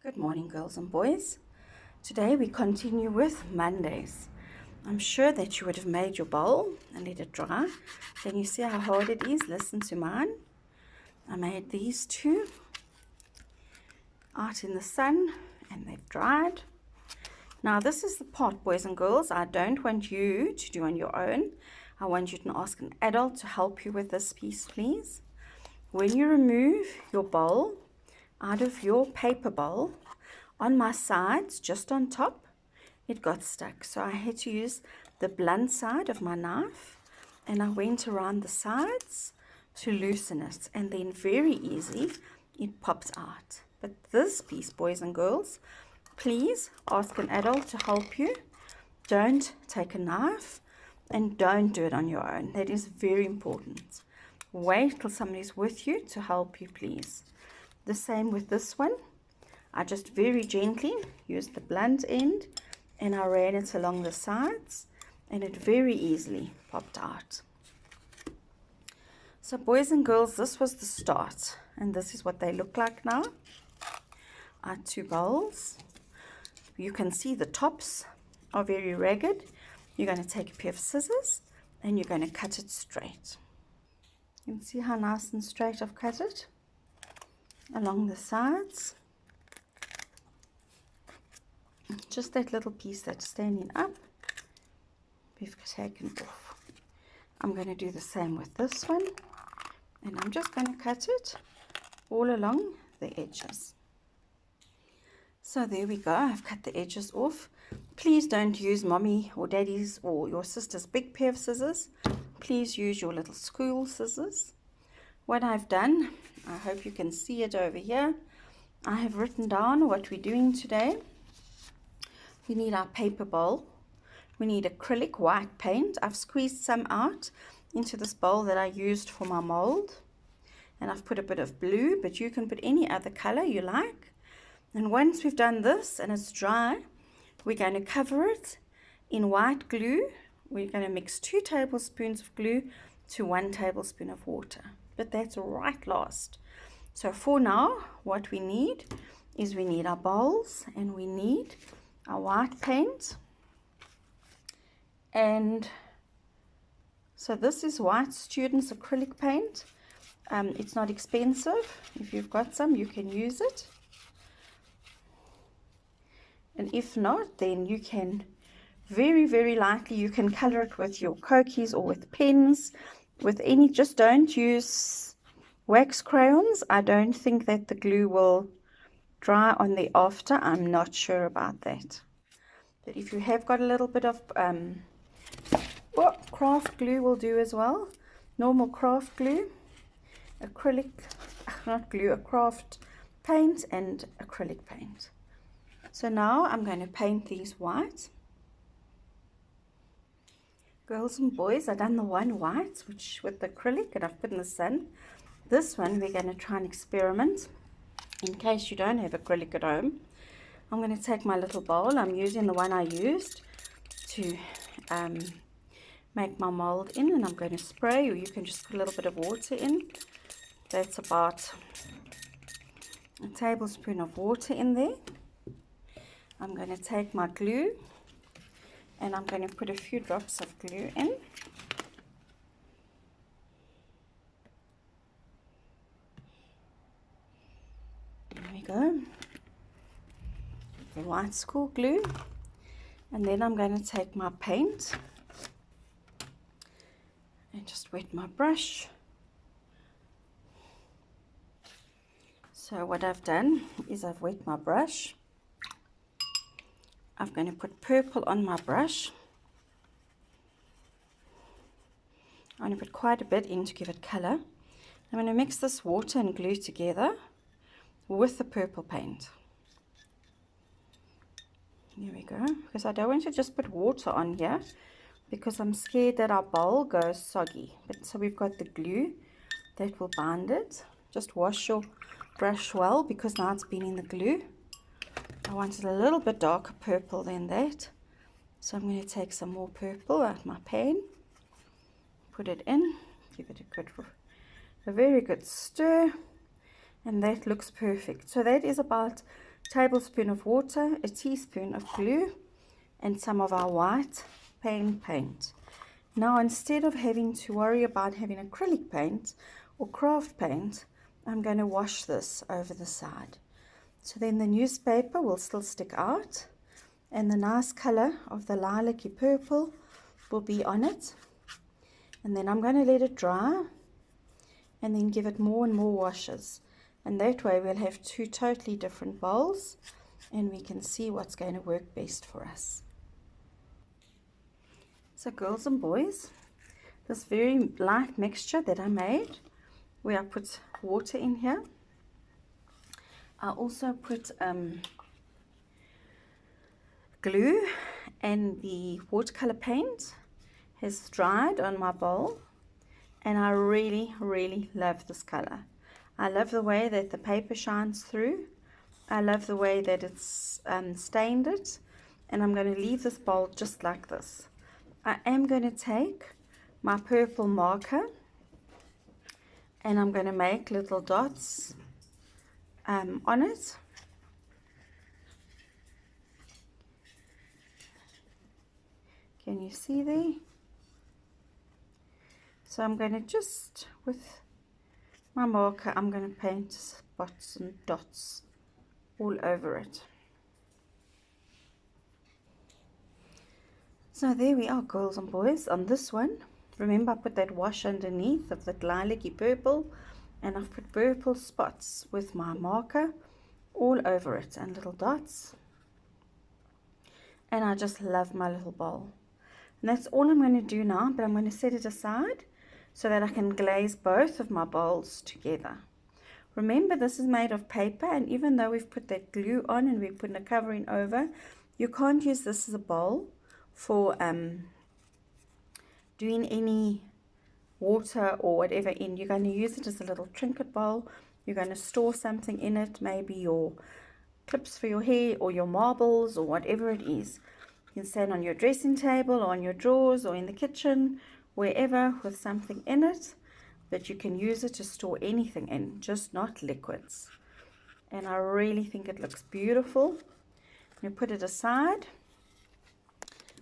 Good morning, girls and boys. Today we continue with Mondays. I'm sure that you would have made your bowl and let it dry. Can you see how hard it is? Listen to mine. I made these two out in the sun and they've dried. Now this is the part, boys and girls, I don't want you to do on your own. I want you to ask an adult to help you with this piece, please. When you remove your bowl out of your paper bowl, on my sides, just on top, it got stuck. So I had to use the blunt side of my knife and I went around the sides to loosen it. And then very easy, it pops out. But this piece, boys and girls, please ask an adult to help you. Don't take a knife and don't do it on your own. That is very important. Wait till somebody's with you to help you, please. The same with this one. I just very gently used the blunt end and I ran it along the sides and it very easily popped out. So boys and girls, this was the start and this is what they look like now. Our two bowls. You can see the tops are very ragged. You're going to take a pair of scissors and you're going to cut it straight. You can see how nice and straight I've cut it along the sides. Just that little piece that's standing up, we've taken off. I'm going to do the same with this one, and I'm just going to cut it all along the edges. So there we go, I've cut the edges off. Please don't use mommy or daddy's or your sister's big pair of scissors. Please use your little school scissors. What I've done, I hope you can see it over here, I have written down what we're doing today. We need our paper bowl. We need acrylic white paint. I've squeezed some out into this bowl that I used for my mold. And I've put a bit of blue, but you can put any other color you like. And once we've done this and it's dry, we're going to cover it in white glue. We're going to mix 2 tablespoons of glue to 1 tablespoon of water. But that's right last. So for now, what we need is we need our bowls and we need our white paint. And so this is White Students acrylic paint. It's not expensive. If you've got some, you can use it. And if not, then you can very lightly, you can color it with your Kokies or with pens, with any, just don't use wax crayons. I don't think that the glue will dry on the after. I'm not sure about that. But if you have got a little bit of craft glue will do as well. Normal craft glue, acrylic, not glue, a craft paint and acrylic paint. So now I'm going to paint these white. Girls and boys, I've done the one white, which with the acrylic, and I've put in the sun. This one we're going to try and experiment. In case you don't have acrylic at home, I'm going to take my little bowl. I'm using the one I used to make my mold in, and I'm going to spray, or you can just put a little bit of water in. That's about a tablespoon of water in there. I'm going to take my glue and I'm going to put a few drops of glue in. There we go. The white school glue. And then I'm going to take my paint and just wet my brush. So what I've done is I've wet my brush. I'm going to put purple on my brush. I'm going to put quite a bit in to give it color. I'm going to mix this water and glue together with the purple paint. There we go, because I don't want to just put water on here because I'm scared that our bowl goes soggy. But so we've got the glue that will bind it. Just wash your brush well because now it's been in the glue. I wanted a little bit darker purple than that. So I'm going to take some more purple out my pan, put it in, give it a very good stir, and that looks perfect. So that is about tablespoon of water, a teaspoon of glue, and some of our white paint. Now, instead of having to worry about having acrylic paint or craft paint, I'm going to wash this over the side. So then the newspaper will still stick out, and the nice color of the lilac-y purple will be on it. And then I'm going to let it dry and then give it more and more washes. And that way we'll have two totally different bowls and we can see what's going to work best for us. So girls and boys, this very light mixture that I made, where I put water in here, I also put glue, and the watercolor paint has dried on my bowl, and I really love this color. I love the way that the paper shines through. I love the way that it's stained it, and I'm going to leave this bowl just like this. I am going to take my purple marker and I'm going to make little dots on it. Can you see there? So I'm going to just, with my marker, I'm going to paint spots and dots all over it. So there we are, girls and boys, on this one. Remember, I put that wash underneath of the lilac-y purple, and I've put purple spots with my marker all over it and little dots. And I just love my little bowl. And that's all I'm going to do now, but I'm going to set it aside so that I can glaze both of my bowls together. Remember, this is made of paper, and even though we've put that glue on and we've put a covering over, you can't use this as a bowl for doing any water or whatever in. You're going to use it as a little trinket bowl. You're going to store something in it, maybe your clips for your hair or your marbles or whatever it is. You can stand on your dressing table or on your drawers or in the kitchen, wherever, with something in it, but you can use it to store anything in, just not liquids. And I really think it looks beautiful. You put it aside.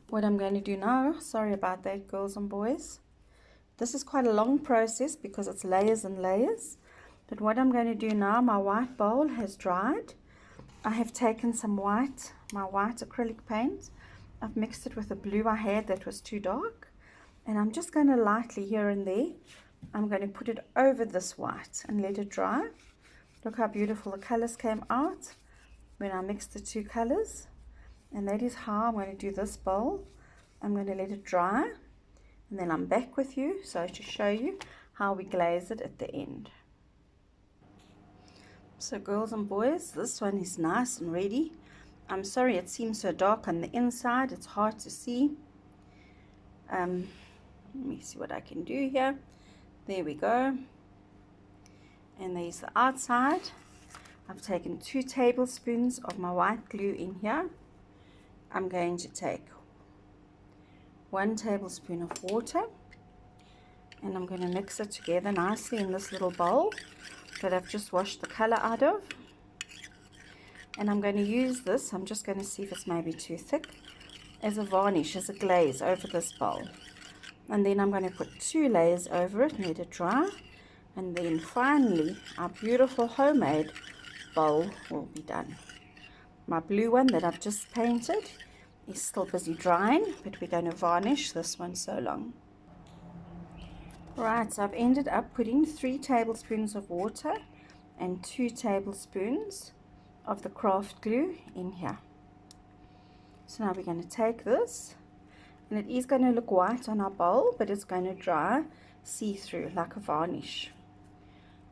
What I'm going to do now, sorry about that, girls and boys, this is quite a long process because it's layers and layers, but what I'm going to do now, my white bowl has dried. I have taken some my white acrylic paint. I've mixed it with the blue I had that was too dark, and I'm just going to lightly here and there, I'm going to put it over this white and let it dry. Look how beautiful the colors came out when I mixed the two colors. And that is how I'm going to do this bowl. I'm going to let it dry, and then I'm back with you so to show you how we glaze it at the end. So girls and boys, this one is nice and ready. I'm sorry it seems so dark on the inside, it's hard to see. Let me see what I can do here. There we go. And there's the outside. I've taken 2 tablespoons of my white glue in here. I'm going to take 1 tablespoon of water, and I'm going to mix it together nicely in this little bowl that I've just washed the color out of. And I'm going to use this, I'm just going to see if it's maybe too thick, as a varnish, as a glaze over this bowl. And then I'm going to put 2 layers over it and let it dry. And then finally our beautiful homemade bowl will be done. My blue one that I've just painted is still busy drying, but we're going to varnish this one so long. Right, so I've ended up putting 3 tablespoons of water and 2 tablespoons of the craft glue in here. So now we're going to take this, and it is going to look white on our bowl, but it's going to dry see-through like a varnish.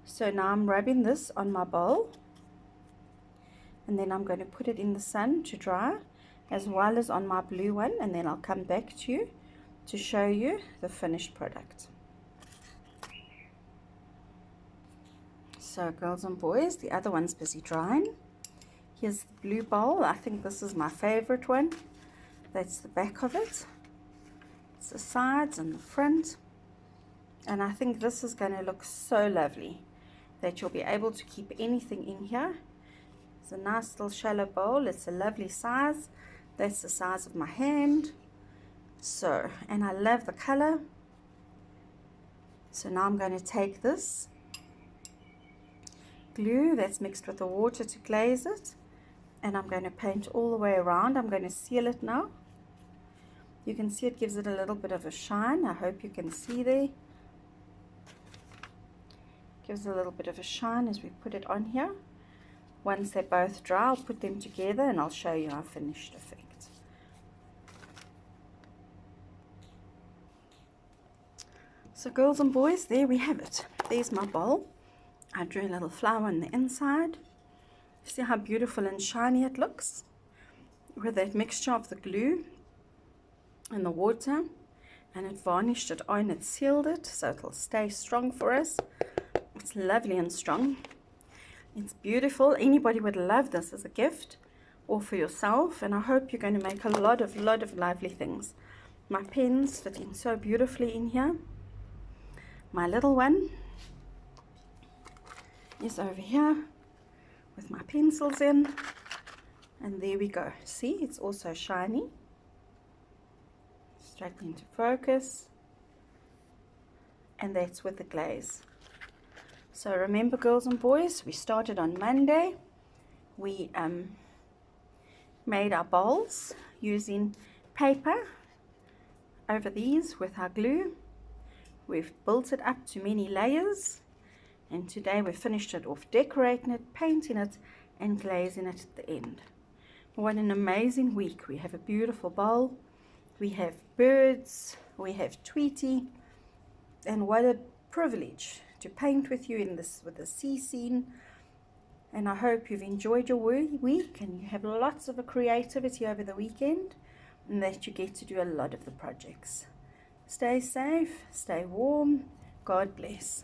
So now I'm rubbing this on my bowl, and then I'm going to put it in the sun to dry, as well as on my blue one, and then I'll come back to you to show you the finished product. So girls and boys, the other one's busy drying. Here's the blue bowl. I think this is my favorite one. That's the back of it. It's the sides and the front. And I think this is going to look so lovely that you'll be able to keep anything in here. It's a nice little shallow bowl. It's a lovely size. That's the size of my hand. So, and I love the color. So now I'm going to take this glue that's mixed with the water to glaze it, and I'm going to paint all the way around. I'm going to seal it now. You can see it gives it a little bit of a shine. I hope you can see there. Gives a little bit of a shine as we put it on here. Once they're both dry, I'll put them together and I'll show you our finished effect. So girls and boys, there we have it. There's my bowl. I drew a little flower on the inside. See how beautiful and shiny it looks with that mixture of the glue and the water, and it varnished it on, it sealed it so it'll stay strong for us. It's lovely and strong. It's beautiful. Anybody would love this as a gift or for yourself, and I hope you're going to make a lot of lovely things. My pens fit in so beautifully in here. My little one is over here with my pencils in, and there we go. See, it's also shiny. Straight into focus, and that's with the glaze. So remember, girls and boys, we started on Monday. We made our bowls using paper over these with our glue. We've built it up to many layers, and today we finished it off decorating it, painting it, and glazing it at the end. What an amazing week. We have a beautiful bowl, we have birds, we have Tweety, and what a privilege to paint with you in this, with the sea scene. And I hope you've enjoyed your week and you have lots of creativity over the weekend, and that you get to do a lot of the projects. Stay safe, stay warm, God bless.